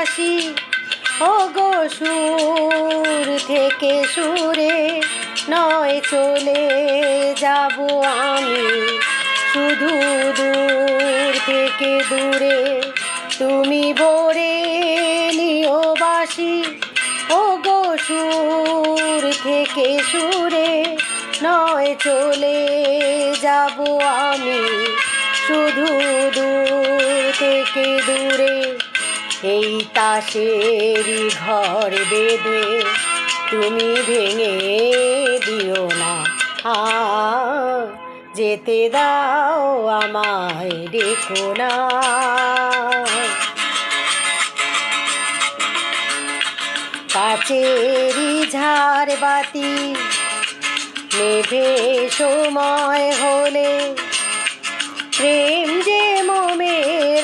বাসি ও গো সুর থেকে সুরে নয় চলে যাব আমি শুধু দূর থেকে দূরে তুমি ভরে নিও বাসি ও গো সুর থেকে সুরে নয় চলে যাব আমি শুধু দূর থেকে দূরে এই তাসেরই ঘর বেঁধে তুমি ভেঙে দিও না যেতে দাও আমায় ডেকো না কাচেরই ঝাড়বাতি নেভে সময় হলে প্রেম যে